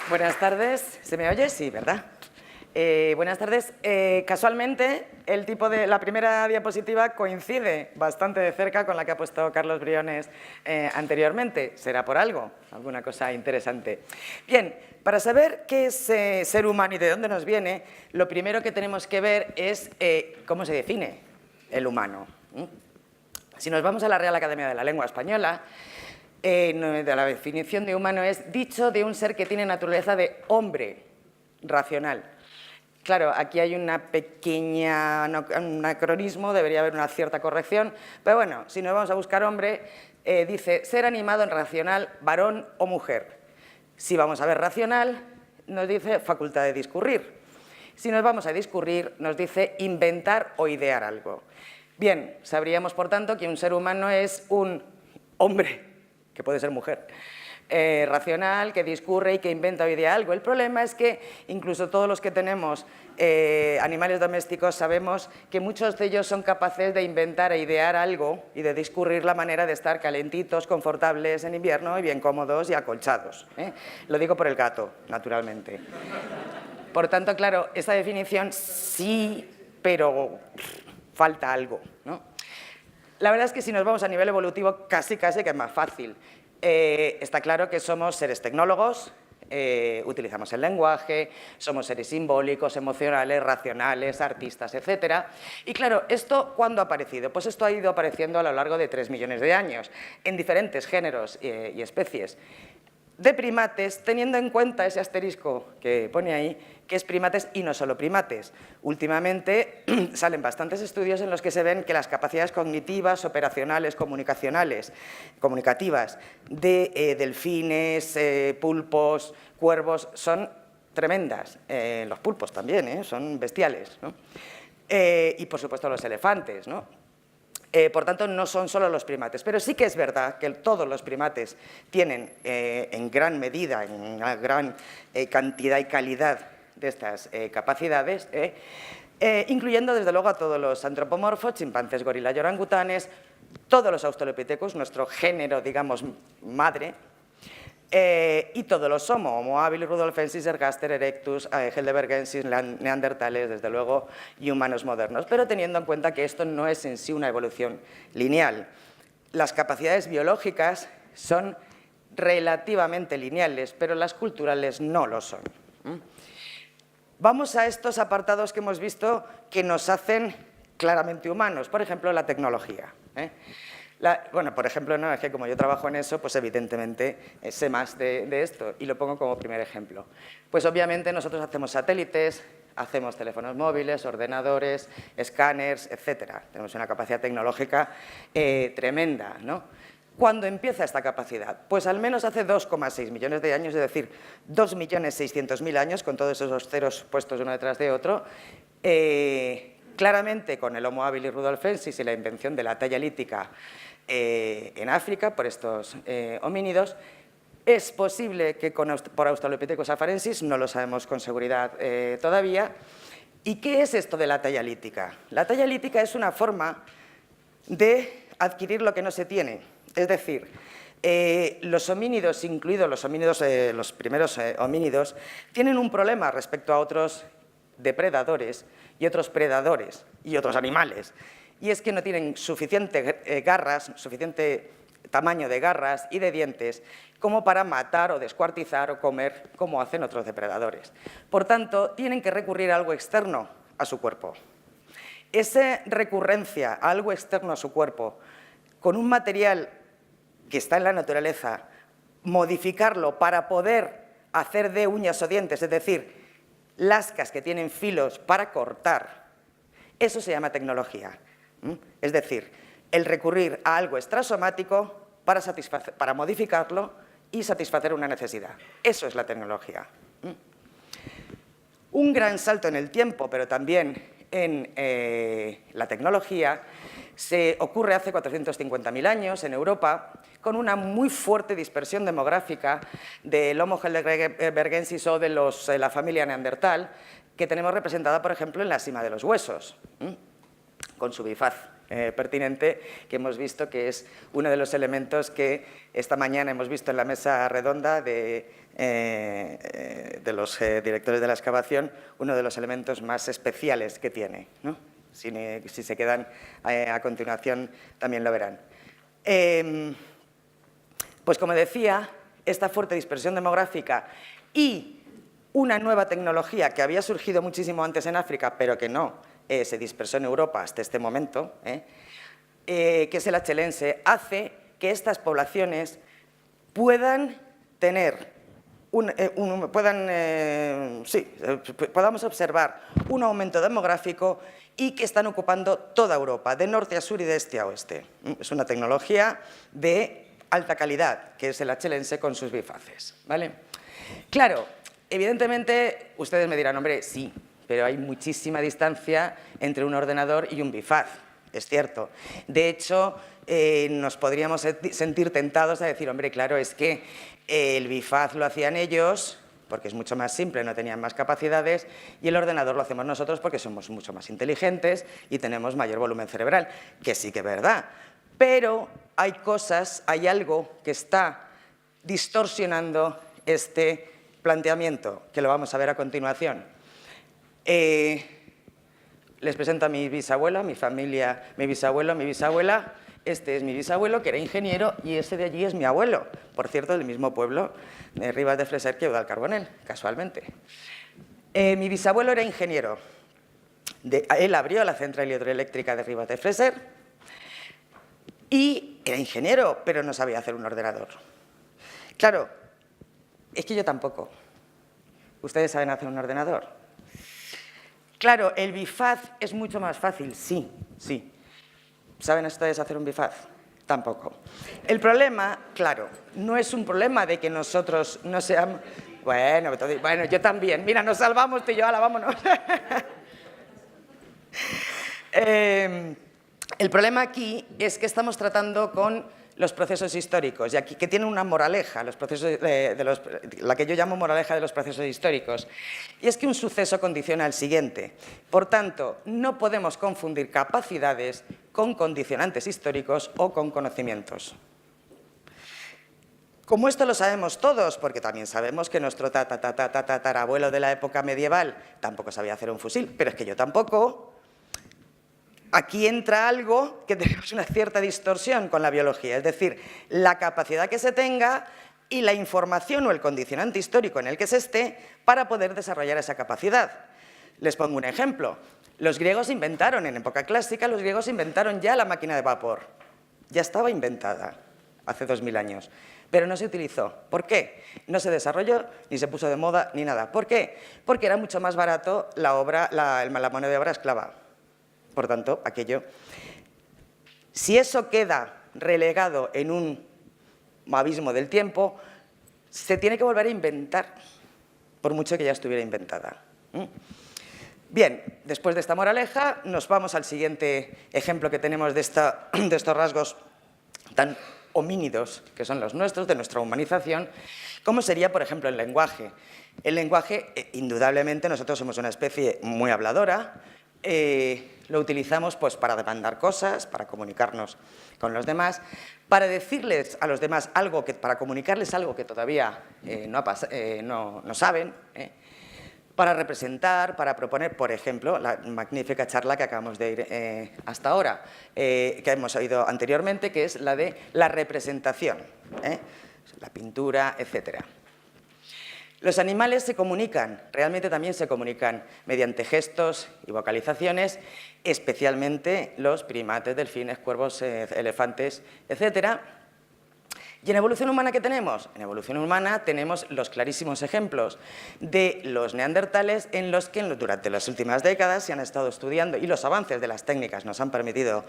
Buenas tardes. ¿Se me oye? Sí, ¿verdad? Buenas tardes. Casualmente, la primera diapositiva coincide bastante de cerca con la que ha puesto Carlos Briones anteriormente. ¿Será por algo? ¿Alguna cosa interesante? Bien, para saber qué es ser humano y de dónde nos viene, lo primero que tenemos que ver es cómo se define el humano. Si nos vamos a la Real Academia de la Lengua Española, de la definición de humano es dicho de un ser que tiene naturaleza de hombre racional. Claro, aquí hay un anacronismo, debería haber una cierta corrección, pero bueno, si nos vamos a buscar hombre, dice ser animado en racional, varón o mujer. Si vamos a ver racional, nos dice facultad de discurrir. Si nos vamos a discurrir, nos dice inventar o idear algo. Bien, sabríamos, por tanto, que un ser humano es un hombre, que puede ser mujer, racional, que discurre y que inventa o idea algo. El problema es que incluso todos los que tenemos animales domésticos sabemos que muchos de ellos son capaces de inventar e idear algo y de discurrir la manera de estar calentitos, confortables en invierno y bien cómodos y acolchados. Lo digo por el gato, naturalmente. Por tanto, claro, esta definición sí, pero falta algo, ¿no? La verdad es que si nos vamos a nivel evolutivo, casi que es más fácil. Está claro que somos seres tecnólogos, utilizamos el lenguaje, somos seres simbólicos, emocionales, racionales, artistas, etc. Y claro, ¿esto cuándo ha aparecido? Pues esto ha ido apareciendo a lo largo de 3 millones de años, en diferentes géneros y especies de primates, teniendo en cuenta ese asterisco que pone ahí, que es primates y no solo primates. Últimamente salen bastantes estudios en los que se ven que las capacidades cognitivas, operacionales, comunicativas de delfines, pulpos, cuervos, son tremendas. Los pulpos también, son bestiales, ¿no? Y por supuesto los elefantes, ¿no? Por tanto, no son solo los primates, pero sí que es verdad que todos los primates tienen en gran medida, en una gran cantidad y calidad de estas capacidades, incluyendo desde luego a todos los antropomorfos, chimpancés, gorilas y orangutanes, todos los australopithecus, nuestro género, digamos, madre, y todos los Homo habilis, rudolfensis, ergaster, erectus, heidelbergensis, neandertales, desde luego, y humanos modernos, pero teniendo en cuenta que esto no es en sí una evolución lineal. Las capacidades biológicas son relativamente lineales, pero las culturales no lo son. Vamos a estos apartados que hemos visto que nos hacen claramente humanos, por ejemplo, la tecnología. Bueno, por ejemplo, no, es que como yo trabajo en eso, pues evidentemente sé más de esto y lo pongo como primer ejemplo. Pues obviamente nosotros hacemos satélites, hacemos teléfonos móviles, ordenadores, escáneres, etc. Tenemos una capacidad tecnológica tremenda, ¿no? ¿Cuándo empieza esta capacidad? Pues al menos hace 2,6 millones de años, es decir, 2.600.000 años, con todos esos ceros puestos uno detrás de otro, claramente con el Homo habilis rudolfensis y la invención de la talla lítica en África por estos homínidos, es posible que por Australopithecus afarensis, no lo sabemos con seguridad todavía. ¿Y qué es esto de la talla lítica? La talla lítica es una forma de adquirir lo que no se tiene, es decir, los homínidos, incluidos los primeros homínidos, tienen un problema respecto a otros depredadores y otros predadores y otros animales, y es que no tienen suficiente garras, suficiente tamaño de garras y de dientes como para matar o descuartizar o comer como hacen otros depredadores. Por tanto, tienen que recurrir a algo externo a su cuerpo. Esa recurrencia a algo externo a su cuerpo, con un material que está en la naturaleza, modificarlo para poder hacer de uñas o dientes, es decir, lascas que tienen filos para cortar, eso se llama tecnología. Es decir, el recurrir a algo extrasomático para modificarlo y satisfacer una necesidad. Eso es la tecnología. Un gran salto en el tiempo, pero también en la tecnología, se ocurre hace 450.000 años en Europa, con una muy fuerte dispersión demográfica del Homo heidelbergensis o de la familia neandertal, que tenemos representada, por ejemplo, en la cima de los huesos, con su bifaz pertinente, que hemos visto que es uno de los elementos que esta mañana hemos visto en la mesa redonda de los directores de la excavación, uno de los elementos más especiales que tiene, ¿no? Si se quedan a continuación también lo verán. Pues como decía, esta fuerte dispersión demográfica y una nueva tecnología que había surgido muchísimo antes en África, pero que no se dispersó en Europa hasta este momento, que es el HLense, hace que estas poblaciones puedan tener podamos observar un aumento demográfico y que están ocupando toda Europa, de norte a sur y de este a oeste. Es una tecnología de alta calidad, que es el HLense con sus bifaces, ¿vale? Claro, evidentemente ustedes me dirán, hombre, sí, pero hay muchísima distancia entre un ordenador y un bifaz, es cierto. De hecho, nos podríamos sentir tentados a decir, hombre, claro, es que el bifaz lo hacían ellos, porque es mucho más simple, no tenían más capacidades, y el ordenador lo hacemos nosotros porque somos mucho más inteligentes y tenemos mayor volumen cerebral, que sí que es verdad. Pero hay cosas, hay algo que está distorsionando este planteamiento, que lo vamos a ver a continuación. Les presento a mi bisabuela, mi familia, mi bisabuelo, mi bisabuela. Este es mi bisabuelo, que era ingeniero, y este de allí es mi abuelo, por cierto, del mismo pueblo de Ribas de Freser que Eudald Carbonell, casualmente. Mi bisabuelo era ingeniero. Él abrió la central hidroeléctrica de Ribas de Freser y era ingeniero, pero no sabía hacer un ordenador. Claro, es que yo tampoco. ¿Ustedes saben hacer un ordenador? Claro, el bifaz es mucho más fácil, sí, sí. ¿Saben ustedes hacer un bifaz? Tampoco. El problema, claro, no es un problema de que nosotros no seamos... Bueno, yo también. Mira, nos salvamos tú y yo, ala, vámonos. El problema aquí es que estamos tratando con los procesos históricos, y aquí que tienen una moraleja, los procesos la que yo llamo moraleja de los procesos históricos, y es que un suceso condiciona al siguiente. Por tanto, no podemos confundir capacidades con condicionantes históricos o con conocimientos. Como esto lo sabemos todos, porque también sabemos que nuestro tatarabuelo de la época medieval tampoco sabía hacer un fusil, pero es que yo tampoco. Aquí entra algo que tenemos una cierta distorsión con la biología, es decir, la capacidad que se tenga y la información o el condicionante histórico en el que se esté para poder desarrollar esa capacidad. Les pongo un ejemplo. Los griegos inventaron, en época clásica, los griegos inventaron ya la máquina de vapor. Ya estaba inventada hace 2000 años, pero no se utilizó. ¿Por qué? No se desarrolló, ni se puso de moda, ni nada. ¿Por qué? Porque era mucho más barato la mano de obra esclava. Por tanto, aquello, si eso queda relegado en un abismo del tiempo, se tiene que volver a inventar, por mucho que ya estuviera inventada. Bien, después de esta moraleja, nos vamos al siguiente ejemplo que tenemos de estos rasgos tan homínidos, que son los nuestros, de nuestra humanización, como sería, por ejemplo, el lenguaje. El lenguaje, indudablemente, nosotros somos una especie muy habladora. Lo utilizamos pues, para demandar cosas, para comunicarnos con los demás, para decirles a los demás algo, para comunicarles algo que todavía no saben, para representar, para proponer, por ejemplo, la magnífica charla que acabamos de ir hasta ahora, que hemos oído anteriormente, que es la de la representación, la pintura, etcétera. Los animales se comunican, realmente también se comunican mediante gestos y vocalizaciones, especialmente los primates, delfines, cuervos, elefantes, etc. ¿Y en evolución humana qué tenemos? En evolución humana tenemos los clarísimos ejemplos de los neandertales en los que durante las últimas décadas se han estado estudiando y los avances de las técnicas nos han permitido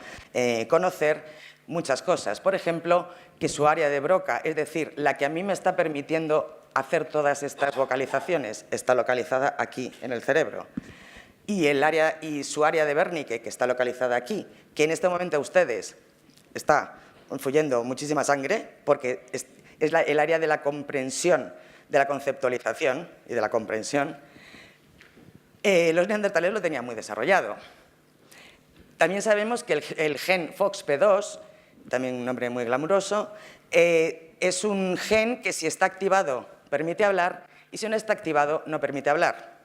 conocer muchas cosas. Por ejemplo, que su área de Broca, es decir, la que a mí me está permitiendo hacer todas estas vocalizaciones, está localizada aquí en el cerebro. Y su área de Wernicke, que está localizada aquí, que en este momento a ustedes está fluyendo muchísima sangre, porque es el área de la comprensión, de la conceptualización y de la comprensión, los neandertales lo tenían muy desarrollado. También sabemos que el gen FOXP2, también un nombre muy glamuroso, es un gen que si está activado permite hablar y si no está activado no permite hablar.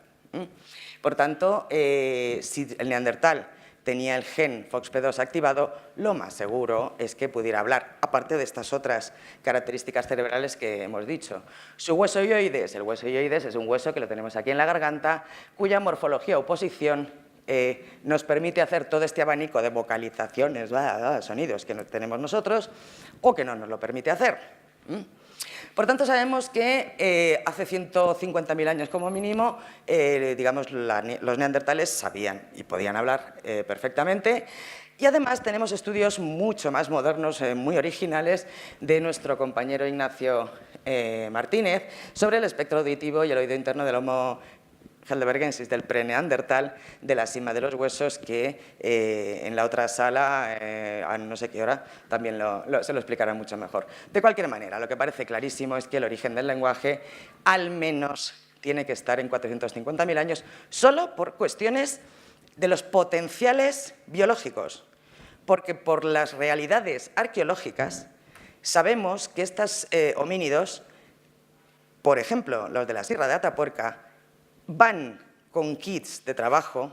Por tanto, si el neandertal tenía el gen FOXP2 activado, lo más seguro es que pudiera hablar, aparte de estas otras características cerebrales que hemos dicho. Su hueso hioides, el hueso hioides es un hueso que lo tenemos aquí en la garganta, cuya morfología o posición nos permite hacer todo este abanico de vocalizaciones, sonidos que tenemos nosotros, o que no nos lo permite hacer. Por tanto, sabemos que hace 150.000 años como mínimo, digamos, los neandertales sabían y podían hablar perfectamente. Y además tenemos estudios mucho más modernos, muy originales, de nuestro compañero Ignacio Martínez sobre el espectro auditivo y el oído interno del Homo heidelbergensis, del preneandertal, de la sima de los huesos, que en la otra sala, a no sé qué hora, también se lo explicará mucho mejor. De cualquier manera, lo que parece clarísimo es que el origen del lenguaje al menos tiene que estar en 450.000 años, solo por cuestiones de los potenciales biológicos, porque por las realidades arqueológicas sabemos que estos homínidos, por ejemplo, los de la Sierra de Atapuerca, van con kits de trabajo,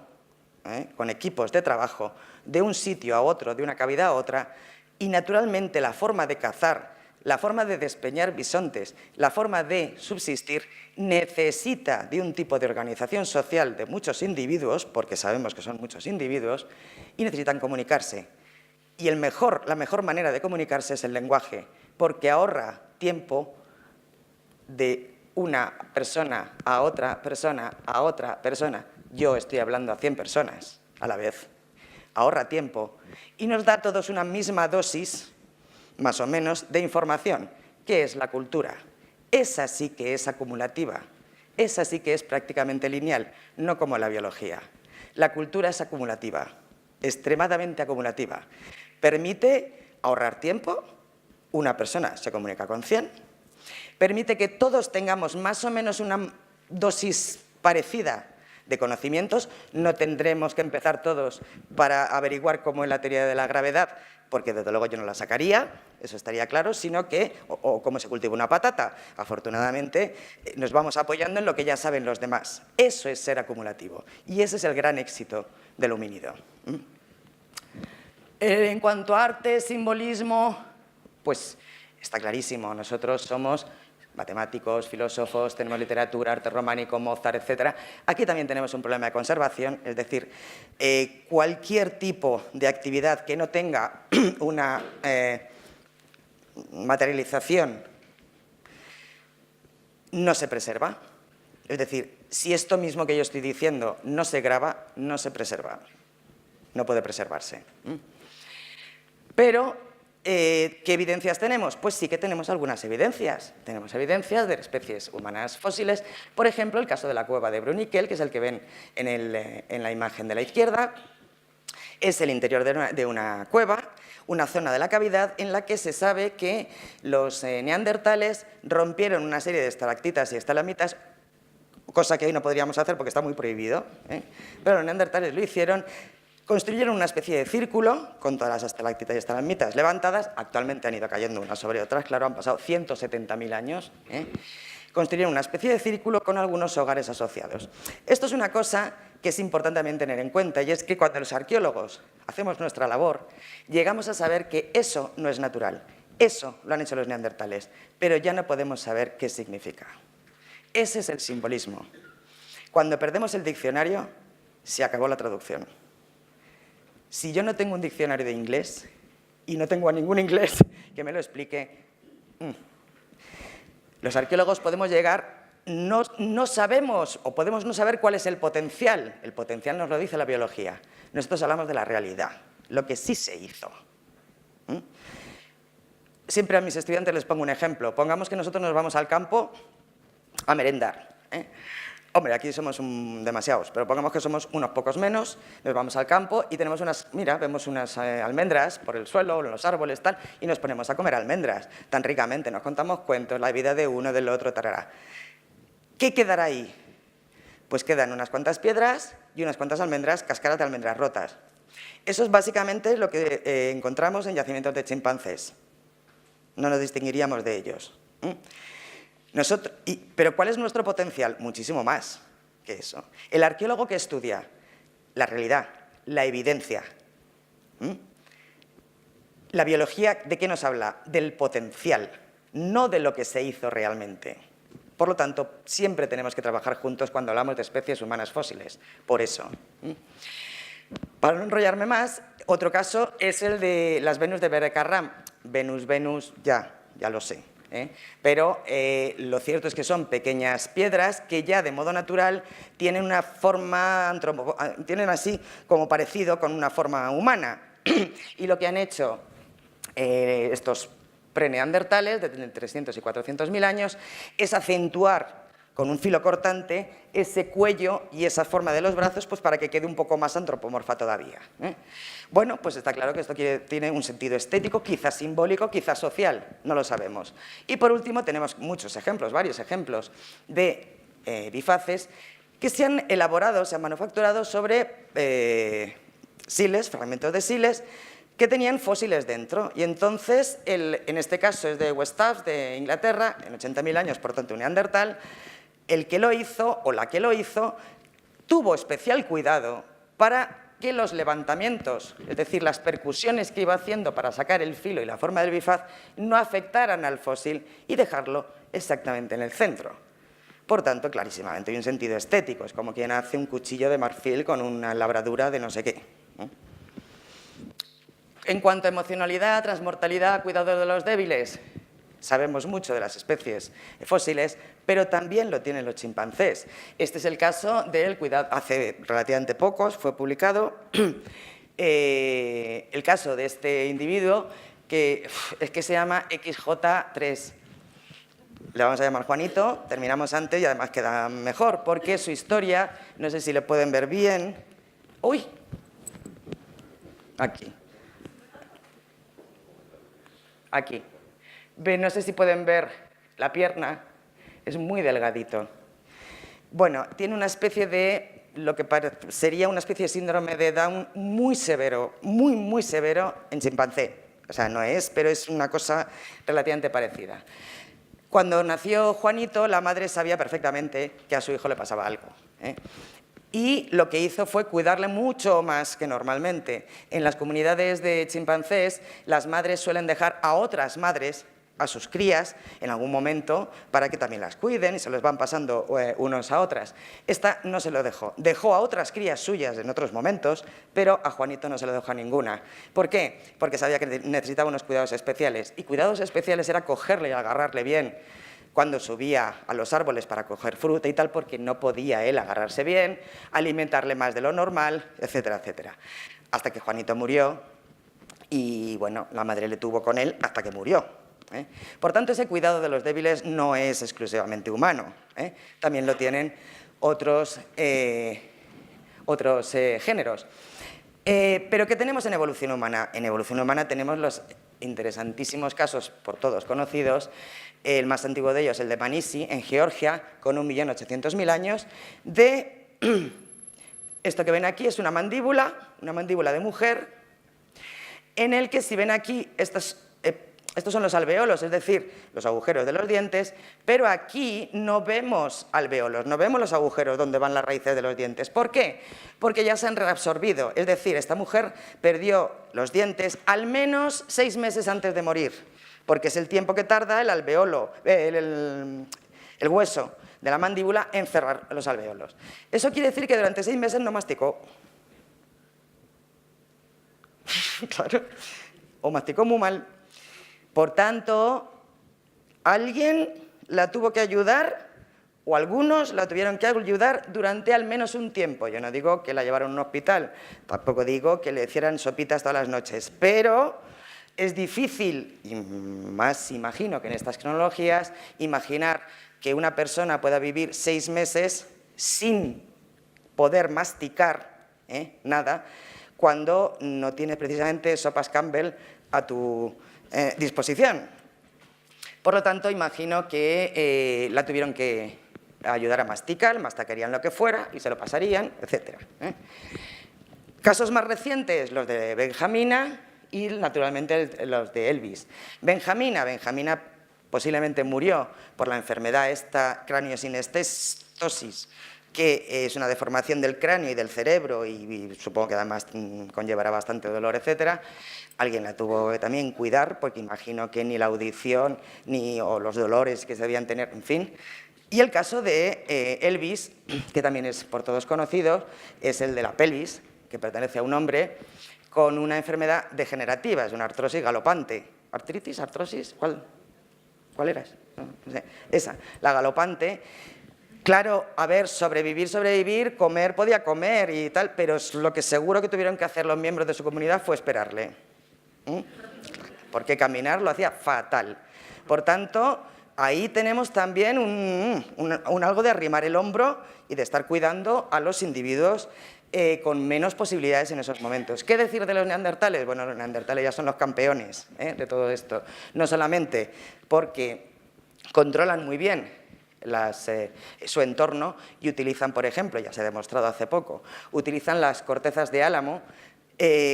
con equipos de trabajo, de un sitio a otro, de una cavidad a otra, y naturalmente la forma de cazar, la forma de despeñar bisontes, la forma de subsistir, necesita de un tipo de organización social de muchos individuos, porque sabemos que son muchos individuos, y necesitan comunicarse. Y la mejor manera de comunicarse es el lenguaje, porque ahorra tiempo de una persona a otra persona a otra persona. Yo estoy hablando a 100 personas a la vez. Ahorra tiempo y nos da a todos una misma dosis, más o menos, de información. ¿Qué es la cultura? Esa sí que es acumulativa. Esa sí que es prácticamente lineal, no como la biología. La cultura es acumulativa, extremadamente acumulativa. Permite ahorrar tiempo. Una persona se comunica con 100. Permite que todos tengamos más o menos una dosis parecida de conocimientos. No tendremos que empezar todos para averiguar cómo es la teoría de la gravedad, porque desde luego yo no la sacaría, eso estaría claro, sino que, o cómo se cultiva una patata. Afortunadamente, nos vamos apoyando en lo que ya saben los demás. Eso es ser acumulativo y ese es el gran éxito del homínido. En cuanto a arte, simbolismo, pues está clarísimo, nosotros somos matemáticos, filósofos, tenemos literatura, arte románico, Mozart, etc. Aquí también tenemos un problema de conservación, es decir, cualquier tipo de actividad que no tenga una materialización no se preserva. Es decir, si esto mismo que yo estoy diciendo no se graba, no se preserva, no puede preservarse. Pero ¿qué evidencias tenemos? Pues sí que tenemos algunas evidencias. Tenemos evidencias de especies humanas fósiles. Por ejemplo, el caso de la cueva de Bruniquel, que es el que ven en la imagen de la izquierda. Es el interior de una cueva, una zona de la cavidad en la que se sabe que los neandertales rompieron una serie de estalactitas y estalagmitas, cosa que hoy no podríamos hacer porque está muy prohibido, pero los neandertales lo hicieron. Construyeron una especie de círculo con todas las estalactitas y estalagmitas levantadas. Actualmente han ido cayendo unas sobre otras, claro, han pasado 170.000 años. Construyeron una especie de círculo con algunos hogares asociados. Esto es una cosa que es importante también tener en cuenta, y es que cuando los arqueólogos hacemos nuestra labor, llegamos a saber que eso no es natural. Eso lo han hecho los neandertales, pero ya no podemos saber qué significa. Ese es el simbolismo. Cuando perdemos el diccionario, se acabó la traducción. Si yo no tengo un diccionario de inglés y no tengo a ningún inglés que me lo explique, los arqueólogos podemos llegar, no sabemos o podemos no saber cuál es el potencial. El potencial nos lo dice la biología. Nosotros hablamos de la realidad, lo que sí se hizo. Siempre a mis estudiantes les pongo un ejemplo. Pongamos que nosotros nos vamos al campo a merendar. Hombre, aquí somos demasiados, pero pongamos que somos unos pocos menos, nos vamos al campo y tenemos vemos unas almendras por el suelo, en los árboles, tal, y nos ponemos a comer almendras tan ricamente, nos contamos cuentos, la vida de uno, del otro, tarará. ¿Qué quedará ahí? Pues quedan unas cuantas piedras y unas cuantas almendras, cáscaras de almendras rotas. Eso es básicamente lo que encontramos en yacimientos de chimpancés. No nos distinguiríamos de ellos. Pero ¿cuál es nuestro potencial? Muchísimo más que eso. El arqueólogo que estudia la realidad, la evidencia. La biología, ¿de qué nos habla? Del potencial, no de lo que se hizo realmente. Por lo tanto, siempre tenemos que trabajar juntos cuando hablamos de especies humanas fósiles. Por eso. Para no enrollarme más, otro caso es el de las Venus de Berecarram. Venus, ya lo sé. Pero lo cierto es que son pequeñas piedras que ya de modo natural tienen una forma, tienen así como parecido con una forma humana. Y lo que han hecho estos preneandertales de 300 y 400.000 años es acentuar con un filo cortante ese cuello y esa forma de los brazos, pues para que quede un poco más antropomorfa todavía. Bueno, pues está claro que esto tiene un sentido estético, quizás simbólico, quizás social, no lo sabemos. Y por último tenemos muchos ejemplos, varios ejemplos de bifaces que se han elaborado, se han manufacturado sobre siles, fragmentos de siles, que tenían fósiles dentro. Y entonces, en este caso es de West Tufts, de Inglaterra, en 80.000 años, por tanto, un neandertal. El que lo hizo, o la que lo hizo, tuvo especial cuidado para que los levantamientos, es decir, las percusiones que iba haciendo para sacar el filo y la forma del bifaz, no afectaran al fósil y dejarlo exactamente en el centro. Por tanto, clarísimamente hay un sentido estético, es como quien hace un cuchillo de marfil con una labradura de no sé qué. En cuanto a emocionalidad, transmortalidad, cuidado de los débiles, sabemos mucho de las especies fósiles, pero también lo tienen los chimpancés. Este es el caso del cuidado, hace relativamente pocos, fue publicado, el caso de este individuo, que es que se llama XJ3. Le vamos a llamar Juanito, terminamos antes y además queda mejor, porque su historia, no sé si le pueden ver bien. ¡Uy! Aquí. Aquí. No sé si pueden ver la pierna, es muy delgadito. Bueno, tiene una especie de, lo que sería una especie de síndrome de Down muy severo, muy severo en chimpancé. O sea, no es, pero es una cosa relativamente parecida. Cuando nació Juanito, la madre sabía perfectamente que a su hijo le pasaba algo. Y lo que hizo fue cuidarle mucho más que normalmente. En las comunidades de chimpancés, las madres suelen dejar a otras madres, a sus crías, en algún momento, para que también las cuiden y se los van pasando unos a otras. Esta no se lo dejó. Dejó a otras crías suyas en otros momentos, pero a Juanito no se lo dejó a ninguna. ¿Por qué? Porque sabía que necesitaba unos cuidados especiales. Y cuidados especiales era cogerle y agarrarle bien cuando subía a los árboles para coger fruta y tal, porque no podía él agarrarse bien, alimentarle más de lo normal, etcétera, etcétera. Hasta que Juanito murió y, bueno, la madre le tuvo con él hasta que murió. Por tanto, ese cuidado de los débiles no es exclusivamente humano. También lo tienen otros géneros. ¿Pero qué tenemos en evolución humana? En evolución humana tenemos los interesantísimos casos, por todos conocidos. El más antiguo de ellos, el de Manisi, en Georgia, con 1.800.000 años, de esto que ven aquí es una mandíbula de mujer, en el que, si ven aquí, estos son los alveolos, es decir, los agujeros de los dientes, pero aquí no vemos alveolos, no vemos los agujeros donde van las raíces de los dientes. ¿Por qué? Porque ya se han reabsorbido, es decir, esta mujer perdió los dientes al menos 6 meses antes de morir, porque es el tiempo que tarda el alveolo, el hueso de la mandíbula en cerrar los alveolos. Eso quiere decir que durante 6 meses no masticó. Claro, o masticó muy mal. Por tanto, alguien la tuvo que ayudar, o algunos la tuvieron que ayudar durante al menos un tiempo. Yo no digo que la llevaran a un hospital, tampoco digo que le hicieran sopitas todas las noches, pero es difícil, y más imagino que en estas cronologías, imaginar que una persona pueda vivir 6 meses sin poder masticar nada, cuando no tienes precisamente sopas Campbell a tu disposición. Por lo tanto, imagino que la tuvieron que ayudar a masticar, masticarían lo que fuera y se lo pasarían, etc. Casos más recientes, los de Benjamina y, naturalmente, los de Elvis. Benjamina posiblemente murió por la enfermedad esta craniosinestesis, que es una deformación del cráneo y del cerebro y supongo que además conllevará bastante dolor, etcétera. Alguien la tuvo que también cuidar, porque imagino que ni la audición o los dolores que se debían tener, en fin. Y el caso de Elvis, que también es por todos conocido, es el de la pelvis, que pertenece a un hombre con una enfermedad degenerativa, es una artrosis galopante. ¿Artritis? ¿Artrosis? ¿Cuál era? No sé. Esa, la galopante. Claro, a ver, sobrevivir, comer podía comer y tal, pero lo que seguro que tuvieron que hacer los miembros de su comunidad fue esperarle. Porque caminar lo hacía fatal. Por tanto, ahí tenemos también algo de arrimar el hombro y de estar cuidando a los individuos con menos posibilidades en esos momentos. ¿Qué decir de los neandertales? Bueno, los neandertales ya son los campeones de todo esto. No solamente porque controlan muy bien su entorno y utilizan, por ejemplo, ya se ha demostrado hace poco, utilizan las cortezas de álamo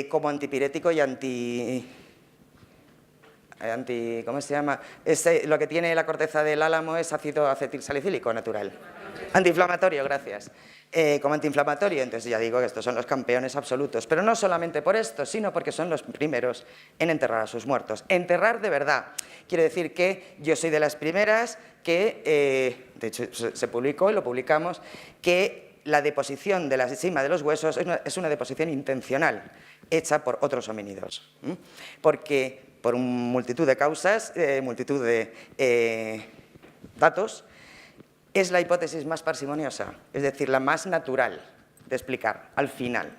como antipirético y ¿cómo se llama? Lo que tiene la corteza del álamo es ácido acetilsalicílico natural. Antiinflamatorio, gracias. Como antiinflamatorio, entonces ya digo que estos son los campeones absolutos. Pero no solamente por esto, sino porque son los primeros en enterrar a sus muertos. Enterrar de verdad. Quiere decir que yo soy de las primeras que, de hecho se publicó y lo publicamos, que la deposición de la cima de los huesos es una deposición intencional, hecha por otros homínidos. Porque por multitud de causas, multitud de datos, es la hipótesis más parsimoniosa, es decir, la más natural de explicar al final,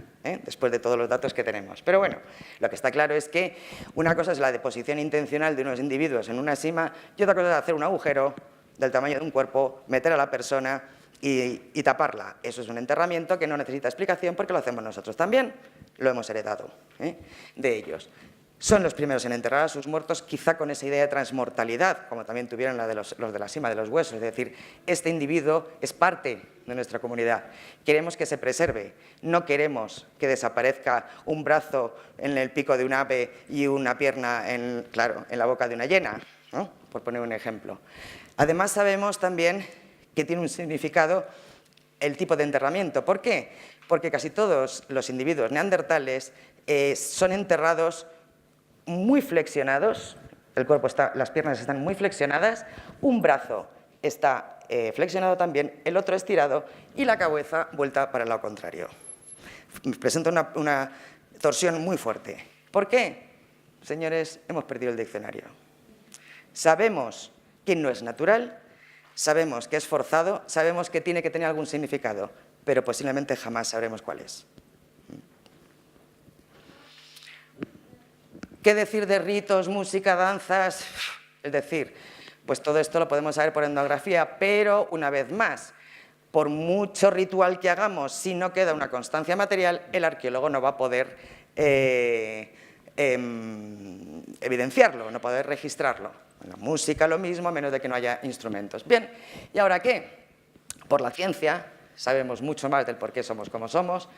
después de todos los datos que tenemos. Pero bueno, lo que está claro es que una cosa es la deposición intencional de unos individuos en una sima y otra cosa es hacer un agujero del tamaño de un cuerpo, meter a la persona y taparla. Eso es un enterramiento que no necesita explicación porque lo hacemos nosotros también, lo hemos heredado de ellos. Son los primeros en enterrar a sus muertos, quizá con esa idea de transmortalidad, como también tuvieron la de los de la sima de los huesos, es decir, este individuo es parte de nuestra comunidad. Queremos que se preserve, no queremos que desaparezca un brazo en el pico de un ave y una pierna, claro, en la boca de una hiena, ¿no? Por poner un ejemplo. Además sabemos también que tiene un significado el tipo de enterramiento. ¿Por qué? Porque casi todos los individuos neandertales son enterrados muy flexionados, las piernas están muy flexionadas, un brazo está flexionado también, el otro estirado y la cabeza vuelta para el lado contrario. Presenta una torsión muy fuerte. ¿Por qué? Señores, hemos perdido el diccionario. Sabemos que no es natural, sabemos que es forzado, sabemos que tiene que tener algún significado, pero posiblemente jamás sabremos cuál es. ¿Qué decir de ritos, música, danzas? Es decir, pues todo esto lo podemos saber por etnografía, pero una vez más, por mucho ritual que hagamos, si no queda una constancia material, el arqueólogo no va a poder evidenciarlo, no va a poder registrarlo. En la música lo mismo, a menos de que no haya instrumentos. Bien, ¿y ahora qué? Por la ciencia sabemos mucho más del por qué somos como somos,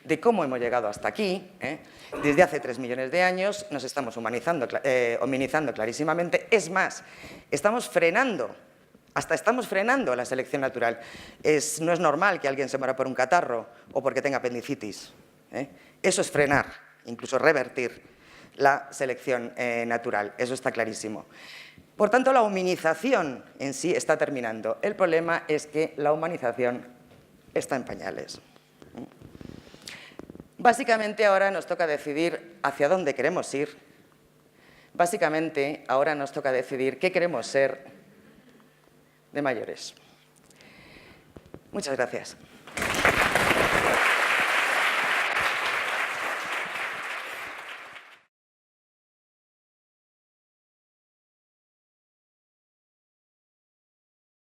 de cómo hemos llegado hasta aquí. Desde hace 3 millones de años nos estamos hominizando clarísimamente. Es más, estamos frenando la selección natural. No es normal que alguien se muera por un catarro o porque tenga apendicitis. Eso es frenar, incluso revertir la selección natural. Eso está clarísimo. Por tanto, la humanización en sí está terminando. El problema es que la humanización está en pañales. Básicamente ahora nos toca decidir hacia dónde queremos ir. Básicamente ahora nos toca decidir qué queremos ser de mayores. Muchas gracias.